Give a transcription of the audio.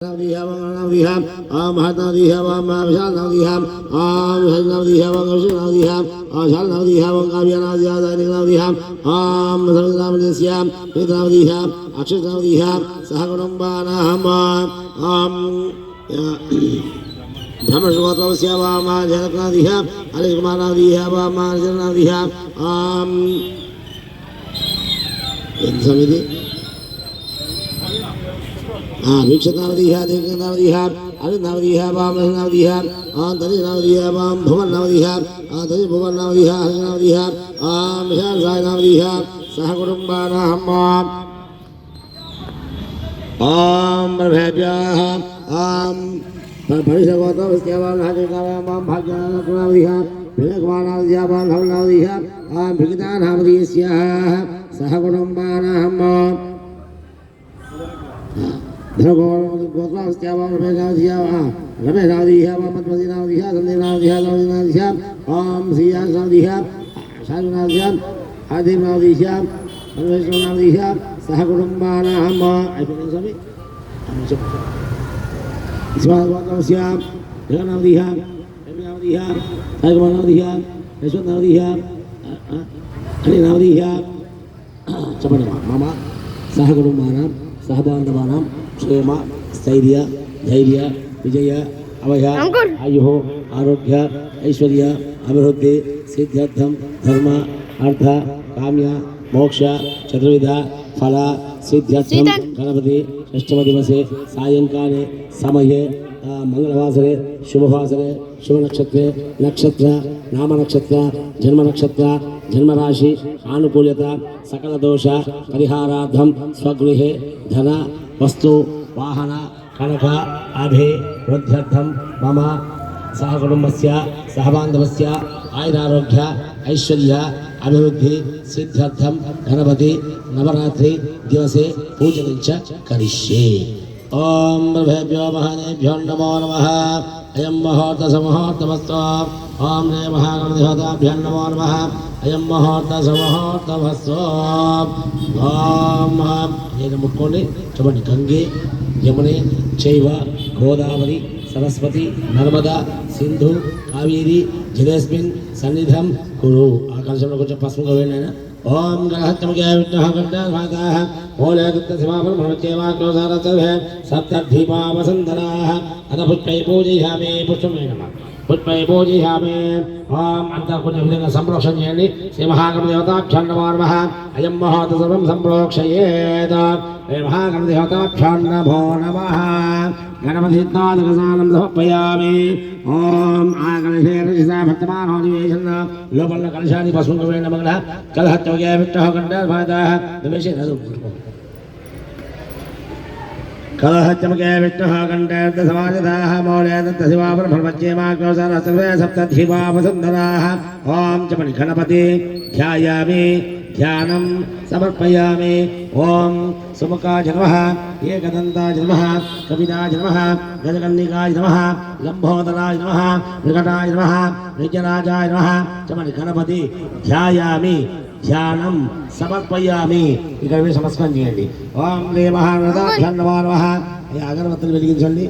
Navdiham, Mahatnavdiham, Vishalnavdiham, Vishalnavdiham, Krishnavdiham, Shalnavdiham, Kavyanavdiham, Savinavdiham, Nidravdiham, Akshisnavdiham, Sahagunambanaham, Brahmashvatavasya, Janaknavdiham, Alishkumanavdiham, Janavdiham, Samiti. Vikshanavidiham, Dekanavdiham, Arinavdiham, Mahanavdiham, Tarinavdiham, Bhuvanavdiham, Bhuvanavdiham, Harinavdiham, Vishalsainavdiham, Sahakutumbanaham, Brahmabhyah, Parishavatavyam, Hajikavam, Bhagyanavdiham, Vinakmanavdiham, Havinavdiham, Vikitanavdiham, Sahakutumbanaham, Gotravyam, Ramesnavdiham, Matmadinavdiham, Sandinavdiham, Siyasnavdiham, Shalnavdiham, Adimnavdiham, Parmeshwaravdiham, Sahakutumbanaham, Isvaravyam, Dekanavdiham, Dekanavdiham, Sahakumanavdiham, Vishwanavdiham, Aninavdiham, Mama, Sahakutumbanaham, Sahabandhavanam, Kshema, Stairya, Dhairya, Vijaya, Avaya, Ayuho, Arogya, Aishwarya, Abhiruddhi, Siddhartham, Dharma, Artha, Kamya, Moksha, Chaturvidha, Phala, Siddhartham, Ganapati, Ashtamadivase, Sayankale, Samaye, Mangalavasare, Shubhavasare, Shubhanakshatre, Nakshatra, Nama Nakshatra, Janma Nakshatra, Janmarashi, Anukulyata, Sakala Dosha, Pariharadham, Swagrihe, Dhana, Vastu, Vahana, Kanaka, Abhe, Vruddhyartham, Mama, Sahakutumbasya, Sahabandhavasya, Ayurarogya, Aishwarya, Abhiruddhi, Siddhartham, Ganapati, Navaratri, Divase, Pujanancha, Karishye. Om Brahmabhyo Mahanebhyo Namo Namaha. Ayam Mahorta Samahortamasto. Om Ne Mahaganadhihotabhyo Namo Namaha. Ayam Mahorta Samahortamasto. Om Nena Mukkonde Chabani Gange, Yamune, Chaiva, Godavari, Saraswati, Narmada, Sindhu, Kaveri, Jidasmin, Sannidham, Kuru. Akarshamna Kucha Pasmuka Venena. Om Garahattamagya Vittaha Gandha Bhagaha Ola Gutta Simapur Bhavatcheva Klosara Sarve Saptadhipa Vasandaraha Adaputpai Pujihame Pushame Namah Putpai Pujihame Om Anta Kucha Vidana Samprokshanyeni Simahagam Devatabhyan Namo Namaha Ayam Mahata Sarvam Samprokshayeda Mahagam Devatabhyan Namo Namaha Ganapathittadakasanam Samapayami Om Akalishena Jisa Bhattaman Hodiveshana Lopalla Kalishani Pasungavena Magala Kalhatavya Vittaha Gandha Bhagaha Dimeshena Kalhatavya Vittaha Gandha Samajadaha Maulya Tasivapur Bharvachema Klosara Sarve Saptadhipa Vasandaraha Om Chamani Ganapati Dhyayami Dhyanam Samarpayami Om Sumaka Janamaha Ekadanta Janamaha Kapita Janamaha Gajakannika Janamaha Lambhodara Janamaha Vikata Janamaha Nijaraja Janamaha Chamani Ganapati Dhyayami Dhyanam Samarpayami Ikavir Samaskan Jayandi Om Le Mahanada Dhanavanaha Agarvattal Veligin Sandi